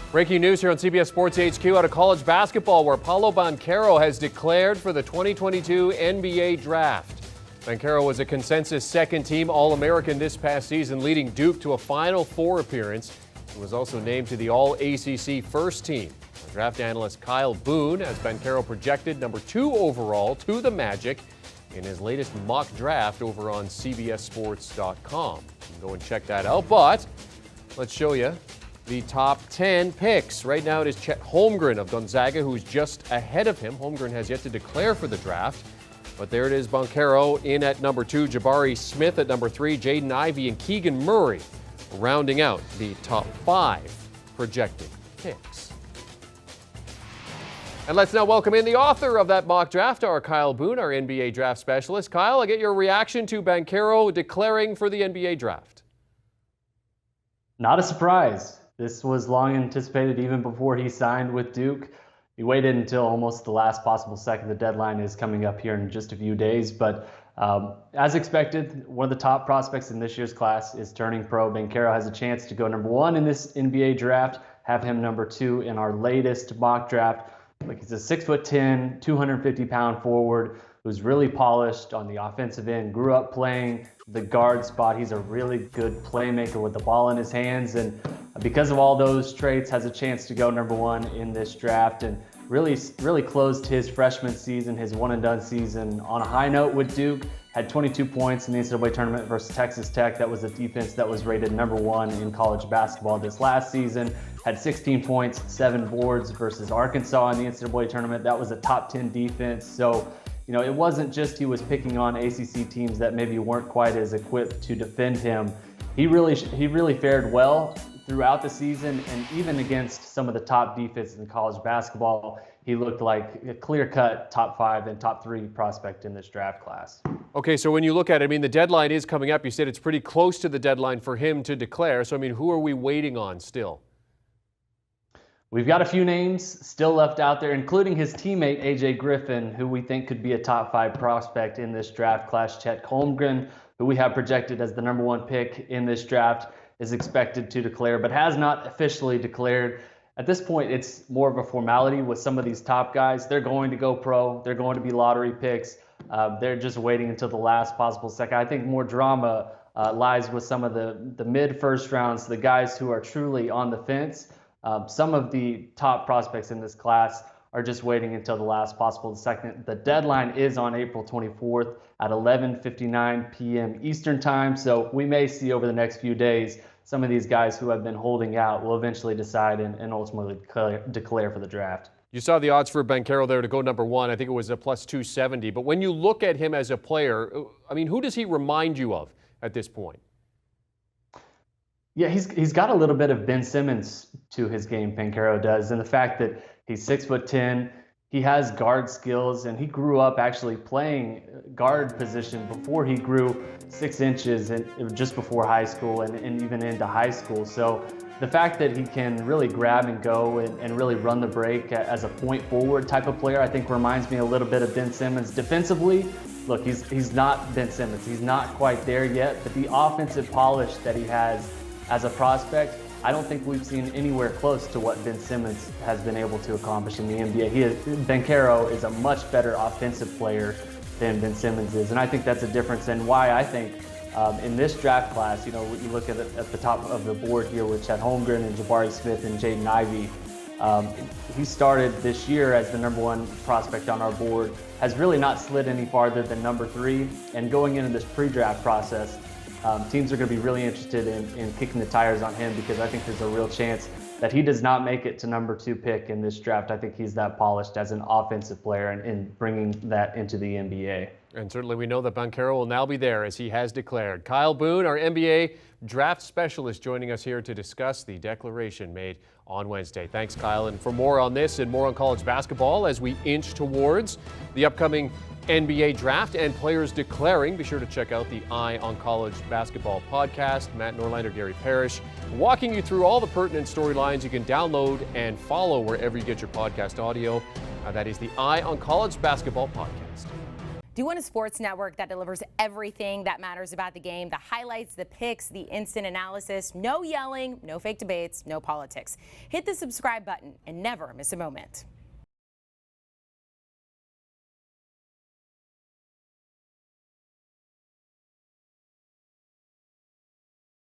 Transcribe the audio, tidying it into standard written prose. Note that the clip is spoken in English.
Breaking news here on CBS Sports HQ out of college basketball, where Paolo Banchero has declared for the 2022 NBA Draft. Banchero was a consensus second-team All-American this past season, leading Duke to a Final Four appearance. He was also named to the All-ACC First Team. Draft analyst Kyle Boone has Banchero projected number 2 overall to the Magic in his latest mock draft over on CBSSports.com. You can go and check that out, but let's show you the top 10 picks. Right now it is Chet Holmgren of Gonzaga, who's just ahead of him. Holmgren has yet to declare for the draft, but there it is. Banchero in at number 2, Jabari Smith at number 3, Jaden Ivey and Keegan Murray rounding out the top 5 projected picks. And let's now welcome in the author of that mock draft, our Kyle Boone, our NBA draft specialist. Kyle, I get your reaction to Banchero declaring for the NBA draft. Not a surprise. This was long anticipated even before he signed with Duke. He waited until almost the last possible second. The deadline is coming up here in just a few days, but as expected, one of the top prospects in this year's class is turning pro. Banchero has a chance to go number 1 in this NBA draft, have him number 2 in our latest mock draft. Like, he's a 6'10", 250-pound forward who's really polished on the offensive end, grew up playing the guard spot. He's a really good playmaker with the ball in his hands, and because of all those traits, has a chance to go number 1 in this draft, and really closed his freshman season, his one-and-done season, on a high note with Duke. Had 22 points in the NCAA tournament versus Texas Tech. That was a defense that was rated number 1 in college basketball this last season. Had 16 points, 7 boards versus Arkansas in the NCAA tournament. That was a top 10 defense. So, you know, it wasn't just he was picking on ACC teams that maybe weren't quite as equipped to defend him. He really fared well throughout the season, and even against some of the top defenses in college basketball, he looked like a clear-cut top 5 and top 3 prospect in this draft class. Okay, so when you look at it, I mean, the deadline is coming up. You said it's pretty close to the deadline for him to declare. So, I mean, who are we waiting on still? We've got a few names still left out there, including his teammate, A.J. Griffin, who we think could be a top 5 prospect in this draft class. Chet Holmgren, who we have projected as the number 1 pick in this draft, is expected to declare, but has not officially declared. At this point, it's more of a formality with some of these top guys. They're going to go pro. They're going to be lottery picks. They're just waiting until the last possible second. I think more drama lies with some of the mid-first rounds, the guys who are truly on the fence. Some of the top prospects in this class are just waiting until the last possible second. The deadline is on April 24th at 11:59 p.m. Eastern time. So we may see over the next few days some of these guys who have been holding out will eventually decide and ultimately declare for the draft. You saw the odds for Banchero there to go number 1. I think it was a plus 270. But when you look at him as a player, I mean, who does he remind you of at this point? Yeah, he's got a little bit of Ben Simmons to his game, Banchero does, and the fact that he's 6'10", he has guard skills, and he grew up actually playing guard position before he grew 6 inches, and just before high school and even into high school. So the fact that he can really grab and go and really run the break as a point forward type of player, I think reminds me a little bit of Ben Simmons. Defensively, look, he's not Ben Simmons. He's not quite there yet, but the offensive polish that he has as a prospect, I don't think we've seen anywhere close to what Ben Simmons has been able to accomplish in the NBA. Banchero is a much better offensive player than Ben Simmons is, and I think that's a difference in why I think in this draft class, you know, you look at the top of the board here with Chet Holmgren and Jabari Smith and Jaden Ivey. He started this year as the number 1 prospect on our board, has really not slid any farther than number 3, and going into this pre-draft process, teams are going to be really interested in kicking the tires on him, because I think there's a real chance that he does not make it to number 2 pick in this draft. I think he's that polished as an offensive player and bringing that into the NBA. And certainly we know that Banchero will now be there, as he has declared. Kyle Boone, our NBA draft specialist, joining us here to discuss the declaration made on Wednesday. Thanks, Kyle. And for more on this and more on college basketball as we inch towards the upcoming NBA draft and players declaring, be sure to check out the Eye on College Basketball podcast. Matt Norlander, Gary Parrish, walking you through all the pertinent storylines you can download and follow wherever you get your podcast audio. That is the Eye on College Basketball podcast. Do you want a sports network that delivers everything that matters about the game? The highlights, the picks, the instant analysis, no yelling, no fake debates, no politics. Hit the subscribe button and never miss a moment.